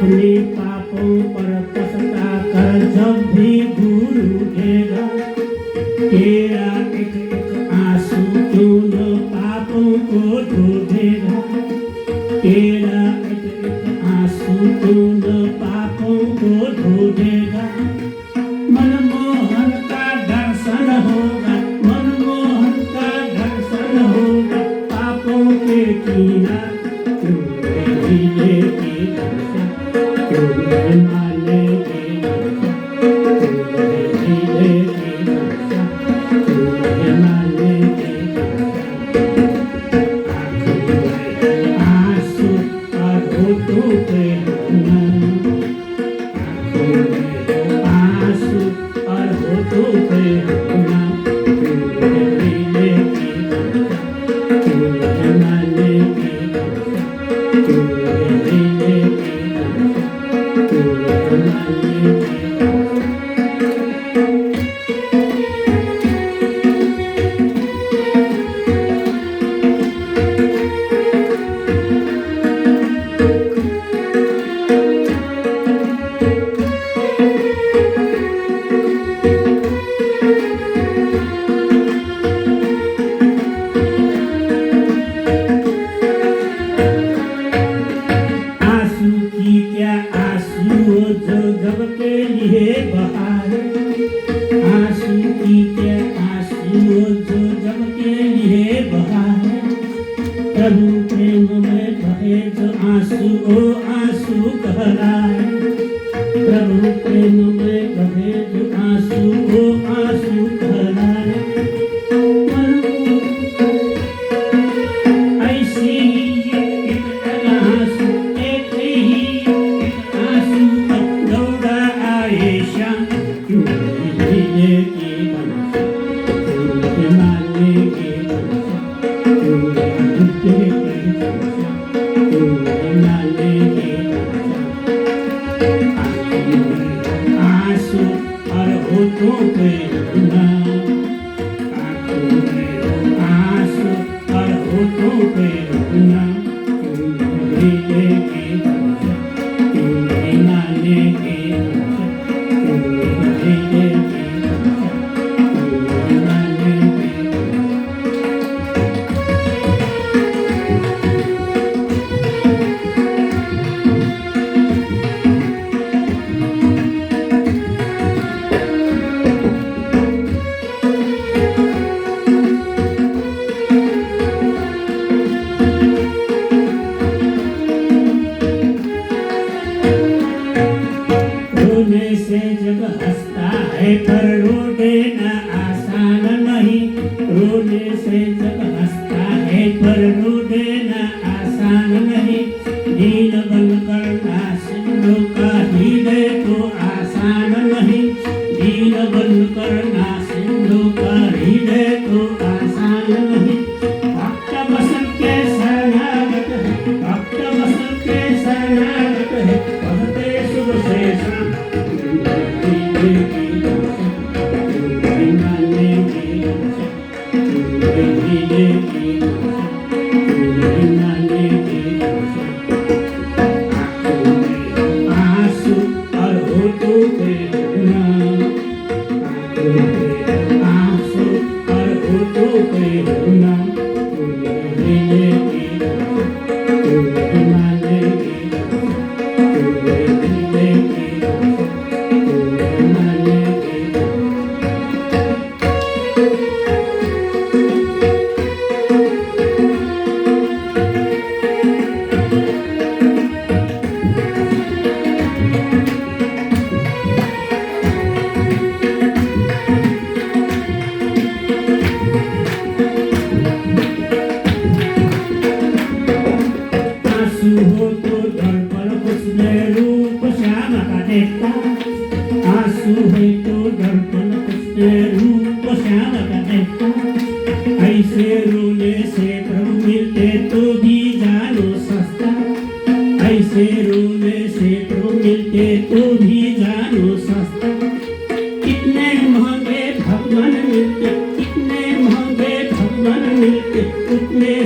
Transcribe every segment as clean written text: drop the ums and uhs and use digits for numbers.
अपने पापों पर पछता कर जब भी दूर उठेगा, तेरा एक एक आंसू क्यों न पापों को धो देगा, तेरा एक एक आंसू क्यों न पापों को धो देगा। मनमोहन का दर्शन होगा, मनमोहन का दर्शन होगा, पापों के कीना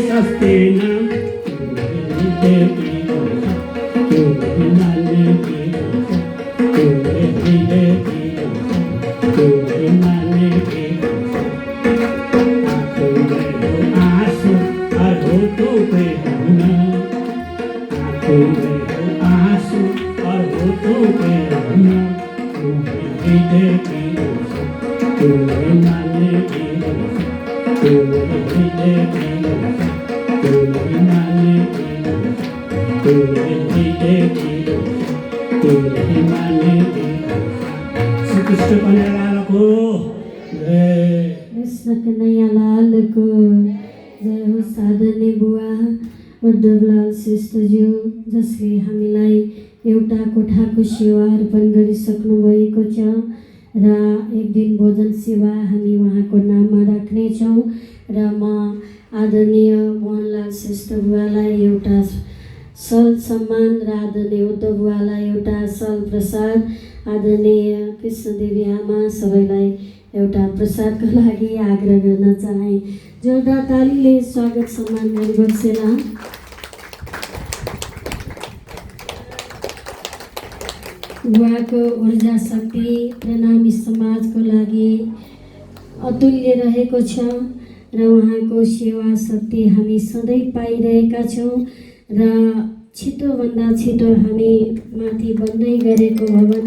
सस्ते ना तोकेर न हृदयकी तोले माने तोले हृदयकी तोले माने तोले हृदयकी तोले माने श्रीकृष्ण कन्हैयालालको जय। कृष्ण कन्हैयालालको जय होस्। आदरणीय बुवा उद्धवलाल श्रेष्ठज्यू, जसले हामीलाई एउटा कोठाको सेवा अर्पण गरिसक्नु भएको छ र एक दिन भोजन सेवा हामी उहाँको नाममा राख्नेछौँ र म आदरणीय मोहनलाल श्रेष्ठ बुवालाई एउटा सल सम्मान र आदरणीय उद्धव बुवालाई एउटा सल प्रसाद, आदरणीय कृष्णदेवी आमा सबैलाई एउटा प्रसादको लागि आग्रह गर्न चाहे। जोरदार तालीले स्वागत सम्मान गरिबक्सेला। बुवाको ऊर्जा शक्ति प्रणामी समाजको लागि अतुल्य रहेको छ र उहाँको सेवा शक्ति हामी सधैँ पाइरहेका छौँ र छिटोभन्दा छिटो हामी माथि बन्दै गरेको भवन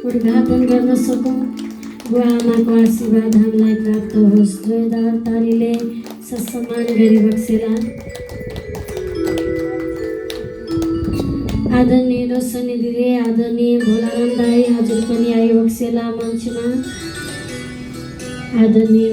उद्घाटन गर्न सकौँ। बुवा आमाको आशीर्वाद हामीलाई प्राप्त होस्। जोरदार तालीले सम्मान गरिबक्सेला। आदरणीय रोशनी दिदी, आदरणीय भोलाराम दाई हजुर पनि आइबक्सेला मञ्चमा। आदरणीय